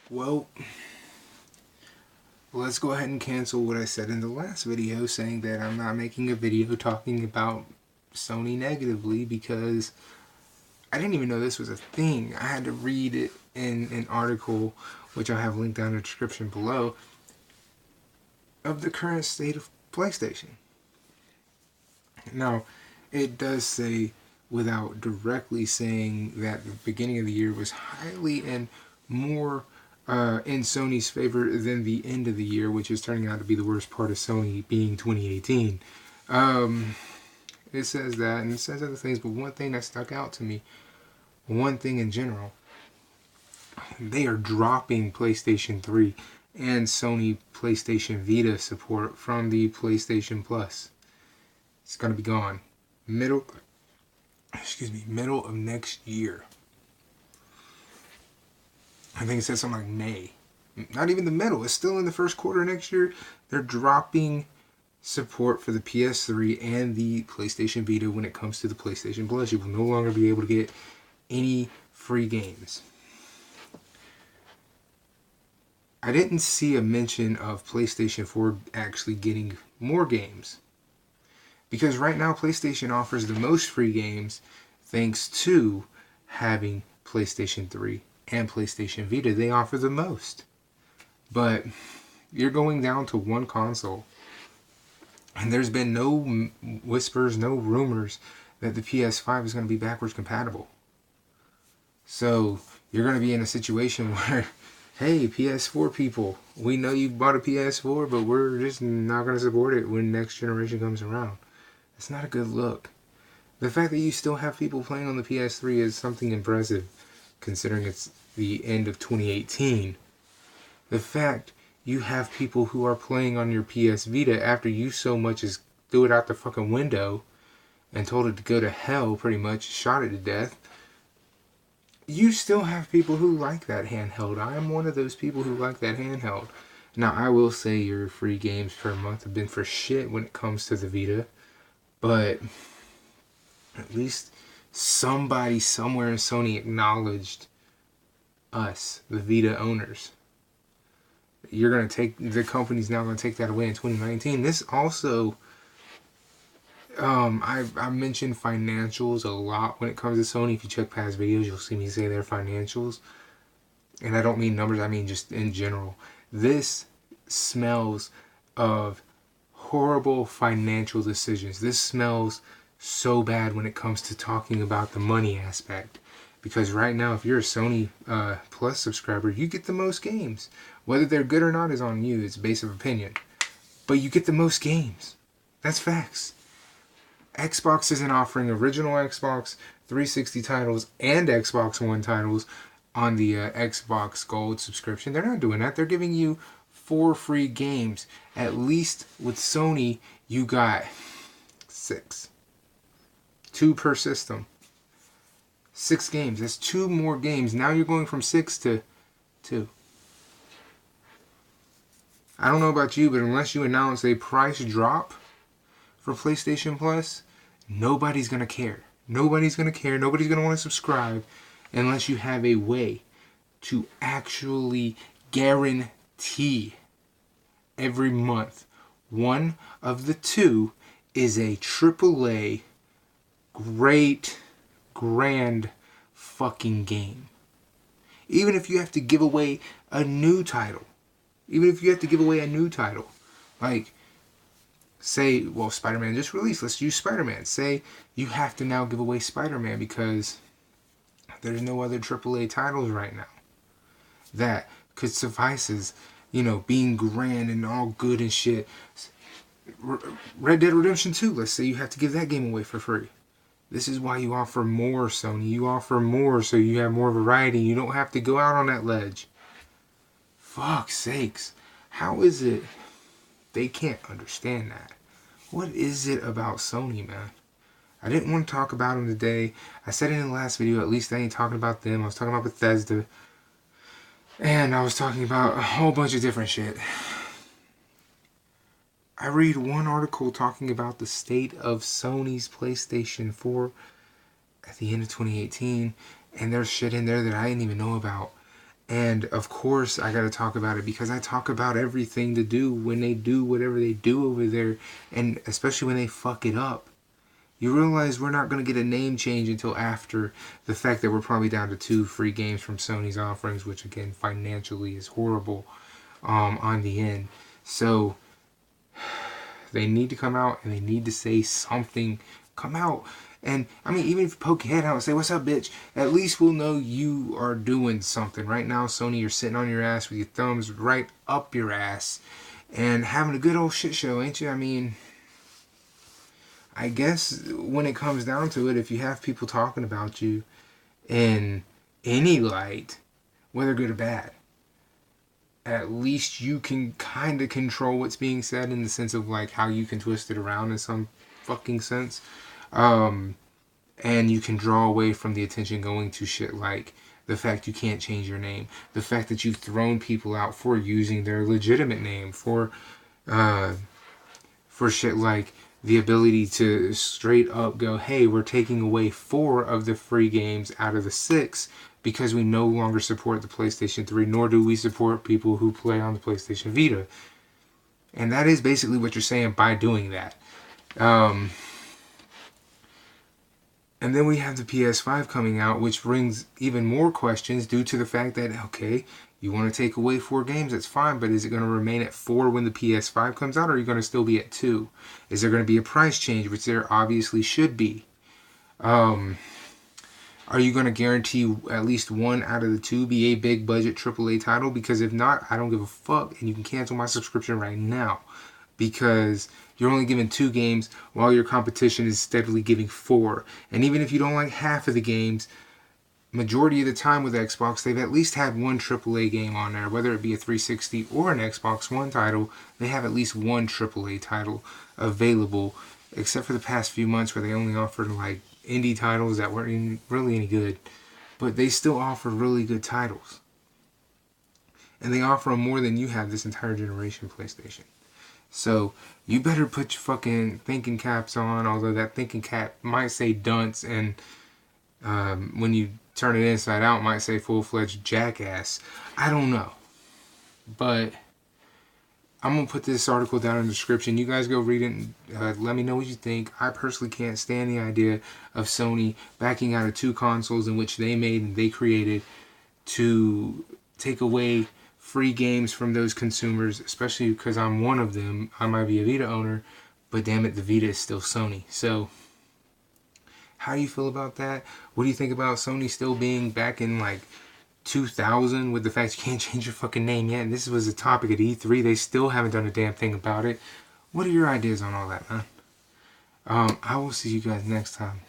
Well, let's go ahead and cancel what I said in the last video saying that I'm not making a video talking about Sony negatively because I didn't even know this was a thing. I had to read it in an article, which I have linked down in the description below, of the current state of PlayStation. Now, it does say, without directly saying that the beginning of the year was highly and more in Sony's favor than the end of the year, which is turning out to be the worst part of Sony being 2018. It says that, and it says other things, but one thing that stuck out to me, one thing in general, they are dropping PlayStation 3 and Sony PlayStation Vita support from the PlayStation Plus. It's going to be gone. Middle of next year. I think it said something like May. Not even the middle. It's still in the first quarter next year. They're dropping support for the PS3 and the PlayStation Vita when it comes to the PlayStation Plus. You will no longer be able to get any free games. I didn't see a mention of PlayStation 4 actually getting more games. Because right now PlayStation offers the most free games thanks to having PlayStation 3 and PlayStation Vita. They offer the most. But you're going down to one console. And there's been no whispers, no rumors that the PS5 is going to be backwards compatible. So you're going to be in a situation where, hey, PS4 people, we know you bought a PS4, but we're just not going to support it when next generation comes around. It's not a good look. The fact that you still have people playing on the PS3 is something impressive, considering it's the end of 2018. The fact you have people who are playing on your PS Vita after you so much as threw it out the fucking window and told it to go to hell, pretty much, shot it to death. You still have people who like that handheld. I am one of those people who like that handheld. Now, I will say your free games per month have been for shit when it comes to the Vita. But at least somebody somewhere in Sony acknowledged us, the Vita owners. You're going to take, the company's now going to take that away in 2019. This also, I mentioned financials a lot when it comes to Sony. If you check past videos, you'll see me say their financials. And I don't mean numbers, I mean just in general. This smells of horrible financial decisions. This smells so bad when it comes to talking about the money aspect. Because right now, if you're a Sony Plus subscriber, you get the most games. Whether they're good or not is on you. It's a base of opinion. But you get the most games. That's facts. Xbox isn't offering original Xbox 360 titles and Xbox One titles on the Xbox Gold subscription. They're not doing that. They're giving you 4 free games. At least with Sony, you got 6. 2 per system. 6 games. That's 2 more games. Now you're going from 6 to 2. I don't know about you, but unless you announce a price drop for PlayStation Plus, nobody's going to care. Nobody's going to care. Nobody's going to want to subscribe unless you have a way to actually guarantee every month one of the 2 is a AAA great grand fucking game. Even if you have to give away a new title. Like, say, well, Spider-Man just released. Let's use Spider-Man. Say you have to now give away Spider-Man because there's no other AAA titles right now that could suffice as, being grand and all good and shit. Red Dead Redemption 2, let's say you have to give that game away for free. This is why you offer more, Sony. You offer more so you have more variety. You don't have to go out on that ledge. Fuck's sakes. How is it they can't understand that? What is it about Sony, man? I didn't want to talk about them today. I said it in the last video, at least I ain't talking about them. I was talking about Bethesda. And I was talking about a whole bunch of different shit. I read one article talking about the state of Sony's PlayStation 4 at the end of 2018, and there's shit in there that I didn't even know about. And of course, I gotta talk about it because I talk about everything to do when they do whatever they do over there, and especially when they fuck it up. You realize we're not gonna get a name change until after the fact that we're probably down to 2 free games from Sony's offerings, which again financially is horrible on the end. So they need to come out and they need to say something. Come out. And I mean, even if you poke your head out and say, "What's up, bitch?" At least we'll know you are doing something. Right now, Sony, you're sitting on your ass with your thumbs right up your ass and having a good old shit show, ain't you? I mean, I guess when it comes down to it, if you have people talking about you in any light, whether good or bad, at least you can kind of control what's being said in the sense of like how you can twist it around in some fucking sense. And you can draw away from the attention going to shit like the fact you can't change your name, the fact that you've thrown people out for using their legitimate name, for shit like the ability to straight up go, hey, we're taking away 4 of the free games out of the 6 because we no longer support the PlayStation 3, nor do we support people who play on the PlayStation Vita. And that is basically what you're saying by doing that. And then we have the PS5 coming out, which brings even more questions due to the fact that, okay, you want to take away 4 games, that's fine, but is it going to remain at 4 when the PS5 comes out, or are you going to still be at 2? Is there going to be a price change, which there obviously should be? Are you going to guarantee at least 1 out of the 2 be a big budget AAA title? Because if not, I don't give a fuck, and you can cancel my subscription right now. Because you're only giving 2 games while your competition is steadily giving 4. And even if you don't like half of the games, majority of the time with Xbox, they've at least had 1 AAA game on there. Whether it be a 360 or an Xbox One title, they have at least 1 AAA title available. Except for the past few months where they only offered like indie titles that weren't really any good. But they still offer really good titles. And they offer them more than you have this entire generation PlayStation. So you better put your fucking thinking caps on, although that thinking cap might say dunce, and when you turn it inside out, might say full-fledged jackass. I don't know. But I'm going to put this article down in the description. You guys go read it and let me know what you think. I personally can't stand the idea of Sony backing out of 2 consoles in which they made and they created to take away free games from those consumers, especially because I'm one of them. I might be a Vita owner, but damn it, the Vita is still Sony. So, how do you feel about that? What do you think about Sony still being back in like 2000 with the fact you can't change your fucking name yet? And this was a topic at E3. They still haven't done a damn thing about it. What are your ideas on all that, man? I will see you guys next time.